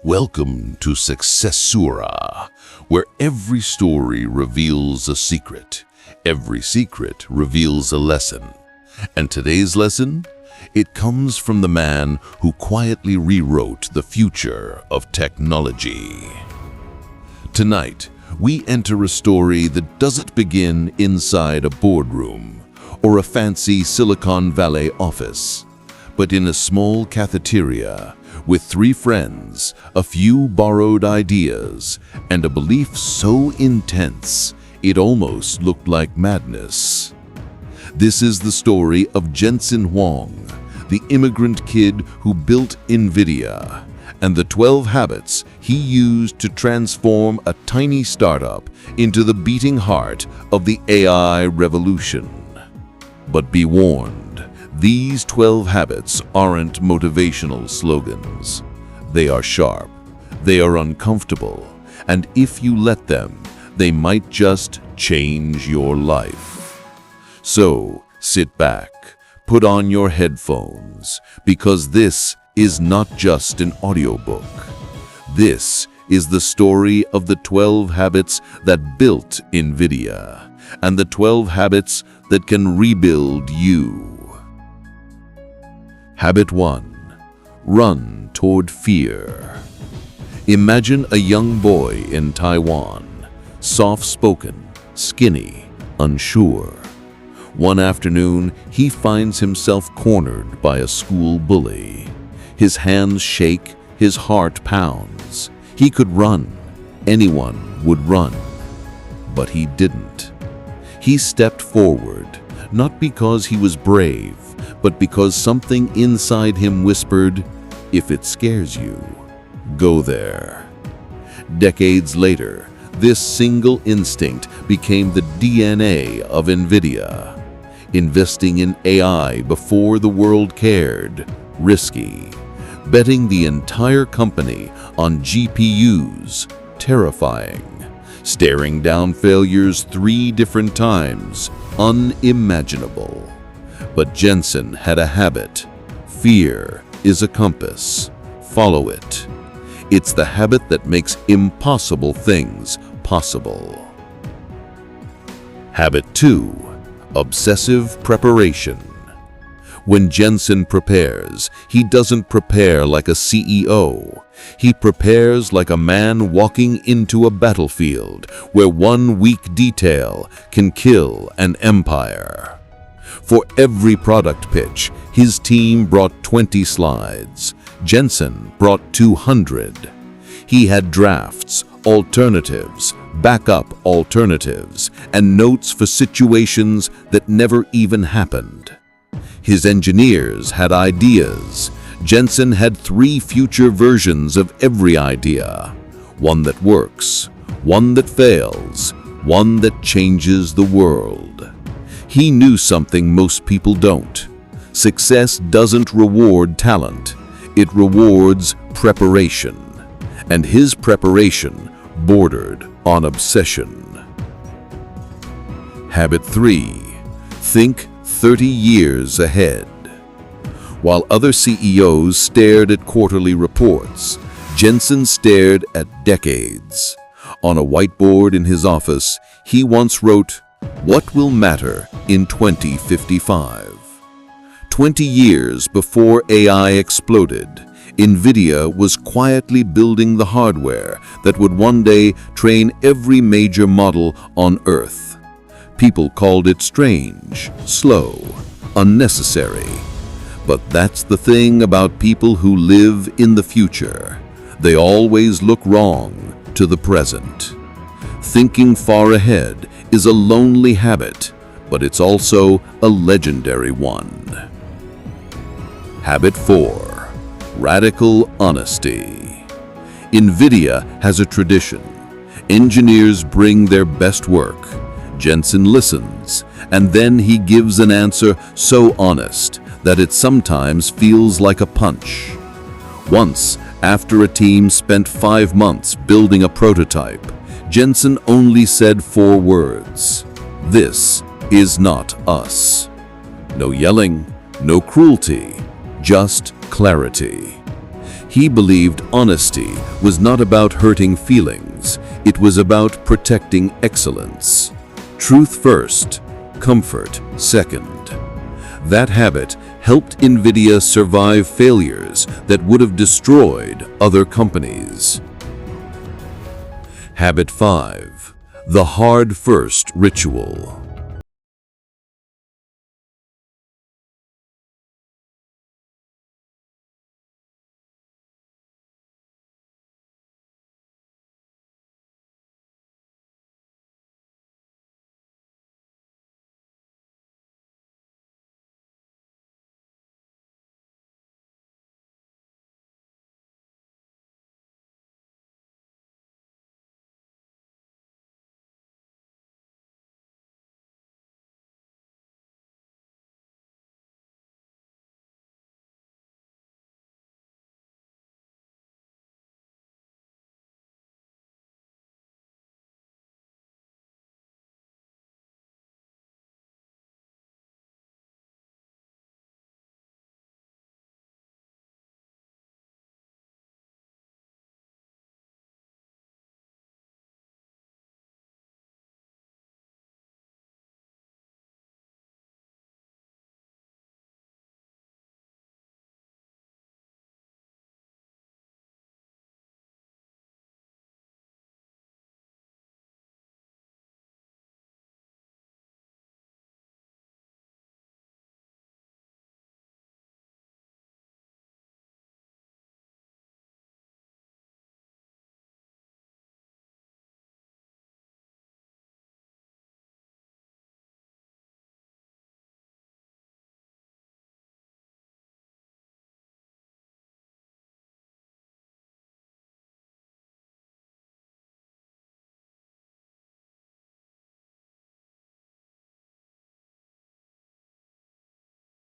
Welcome to Successura, where every story reveals a secret, every secret reveals a lesson. And today's lesson? It comes from the man who quietly rewrote the future of technology. Tonight, we enter a story that doesn't begin inside a boardroom or a fancy Silicon Valley office, but in a small cafeteria with 3 friends, a few borrowed ideas, and a belief so intense it almost looked like madness. This is the story of Jensen Huang, the immigrant kid who built NVIDIA, and the 12 habits he used to transform a tiny startup into the beating heart of the AI revolution. But be warned, these 12 habits aren't motivational slogans. They are sharp, they are uncomfortable, and if you let them, they might just change your life. So, sit back, put on your headphones, because this is not just an audiobook. This is the story of the 12 habits that built NVIDIA, and the 12 habits that can rebuild you. Habit 1. Run toward fear. Imagine a young boy in Taiwan, soft-spoken, skinny, unsure. One afternoon, he finds himself cornered by a school bully. His hands shake, his heart pounds. He could run. Anyone would run. But he didn't. He stepped forward, not because he was brave, but because something inside him whispered, "If it scares you, go there." Decades later, this single instinct became the DNA of NVIDIA. Investing in AI before the world cared, risky. Betting the entire company on GPUs, terrifying. Staring down failures 3 different times, unimaginable. But Jensen had a habit. Fear is a compass. Follow it. It's the habit that makes impossible things possible. Habit 2. Obsessive preparation. When Jensen prepares, he doesn't prepare like a CEO. He prepares like a man walking into a battlefield where one weak detail can kill an empire. For every product pitch, his team brought 20 slides. Jensen brought 200. He had drafts, alternatives, backup alternatives, and notes for situations that never even happened. His engineers had ideas. Jensen had 3 future versions of every idea. One that works, one that fails, one that changes the world. He knew something most people don't. Success doesn't reward talent. It rewards preparation. And his preparation bordered on obsession. Habit 3. Think 30 years ahead. While other CEOs stared at quarterly reports, Jensen stared at decades. On a whiteboard in his office, he once wrote, "What will matter in 2055? 20 years before AI exploded, NVIDIA was quietly building the hardware that would one day train every major model on Earth. People called it strange, slow, unnecessary. But that's the thing about people who live in the future. They always look wrong to the present. Thinking far ahead is a lonely habit, but it's also a legendary one. Habit 4. Radical honesty. NVIDIA has a tradition. Engineers bring their best work. Jensen listens, and then he gives an answer so honest that it sometimes feels like a punch. Once, after a team spent 5 months building a prototype, Jensen only said 4 words. "This is not us." No yelling, no cruelty, just clarity. He believed honesty was not about hurting feelings, it was about protecting excellence. Truth first, comfort second. That habit helped NVIDIA survive failures that would have destroyed other companies. Habit 5. The hard first ritual.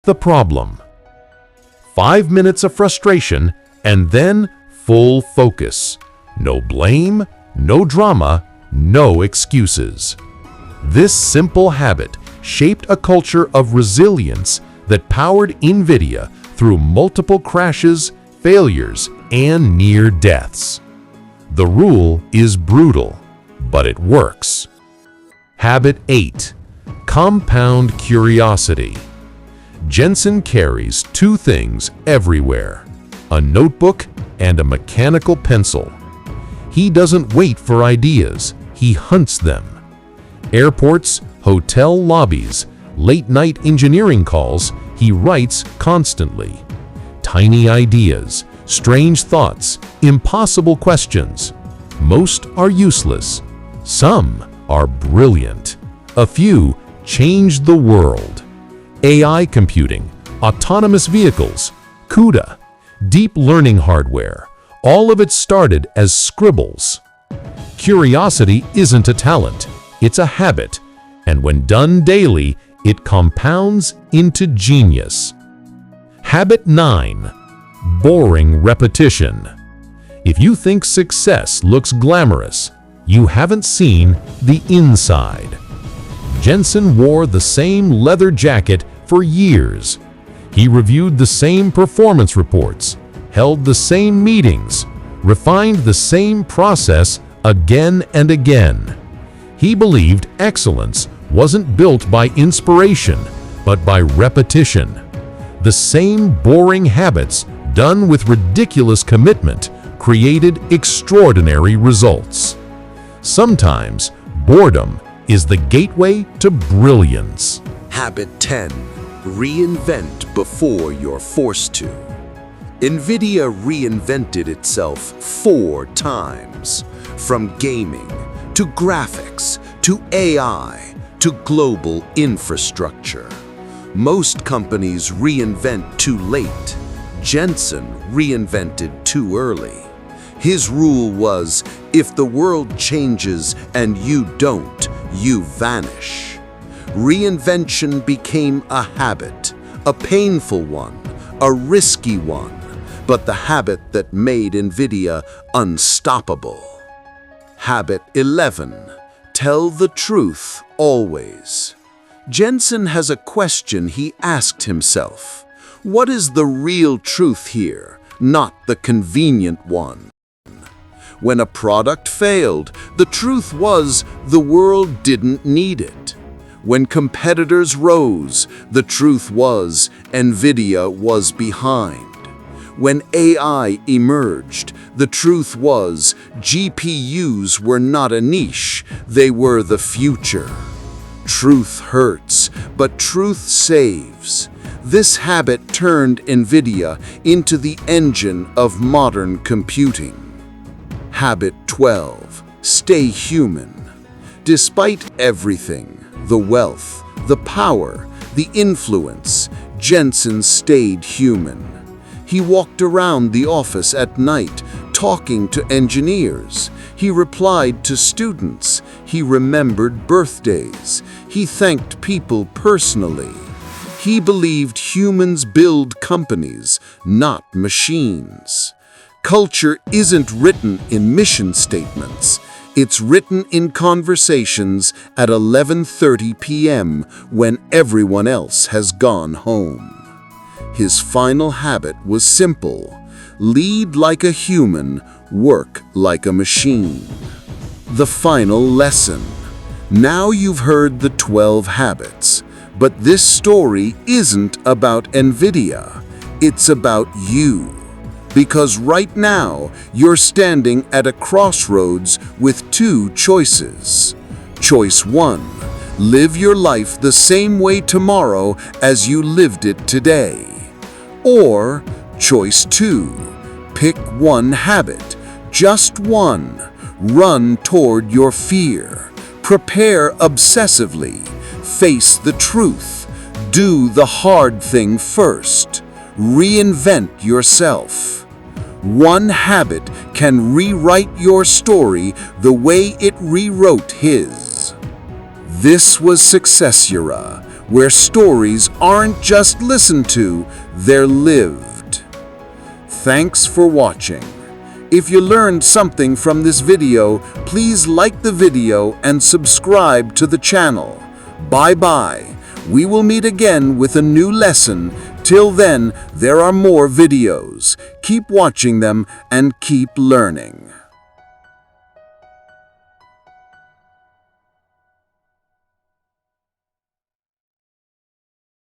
The problem. 5 minutes of frustration and then full focus. No blame, no drama, no excuses. This simple habit shaped a culture of resilience that powered NVIDIA through multiple crashes, failures, and near deaths. The rule is brutal, but it works. Habit 8. Compound curiosity. Jensen carries 2 things everywhere: a notebook and a mechanical pencil. He doesn't wait for ideas, he hunts them. Airports, hotel lobbies, late-night engineering calls, he writes constantly. Tiny ideas, strange thoughts, impossible questions. Most are useless. Some are brilliant. A few change the world. AI computing, autonomous vehicles, CUDA, deep learning hardware, all of it started as scribbles. Curiosity isn't a talent, it's a habit, and when done daily, it compounds into genius. Habit 9. Boring repetition. If you think success looks glamorous, you haven't seen the inside. Jensen wore the same leather jacket for years. He reviewed the same performance reports, held the same meetings, refined the same process again and again. He believed excellence wasn't built by inspiration, but by repetition. The same boring habits done with ridiculous commitment created extraordinary results. Sometimes boredom is the gateway to brilliance. Habit 10. Reinvent before you're forced to. NVIDIA reinvented itself 4 times, from gaming to graphics to AI to global infrastructure. Most companies reinvent too late. Jensen reinvented too early. His rule was, if the world changes and you don't, you vanish. Reinvention became a habit, a painful one, a risky one, but the habit that made NVIDIA unstoppable. Habit 11. Tell the truth always. Jensen has a question he asked himself. What is the real truth here, not the convenient one. When a product failed, the truth was the world didn't need it. When competitors rose, the truth was NVIDIA was behind. When AI emerged, the truth was GPUs were not a niche, they were the future. Truth hurts, but truth saves. This habit turned NVIDIA into the engine of modern computing. Habit 12. Stay human. Despite everything, the wealth, the power, the influence, Jensen stayed human. He walked around the office at night, talking to engineers. He replied to students. He remembered birthdays. He thanked people personally. He believed humans build companies, not machines. Culture isn't written in mission statements. It's written in conversations at 11:30 p.m. when everyone else has gone home. His final habit was simple: lead like a human, work like a machine. The final lesson. Now you've heard the 12 habits, but this story isn't about NVIDIA. It's about you. Because right now, you're standing at a crossroads with two choices. Choice 1. Live your life the same way tomorrow as you lived it today. Or, choice 2. Pick one habit, just one. Run toward your fear. Prepare obsessively. Face the truth. Do the hard thing first. Reinvent yourself. One habit can rewrite your story the way it rewrote his. This was Successura, where stories aren't just listened to, they're lived. Thanks for watching. If you learned something from this video, please like the video and subscribe to the channel. Bye-bye. We will meet again with a new lesson. Till then, there are more videos. Keep watching them and keep learning.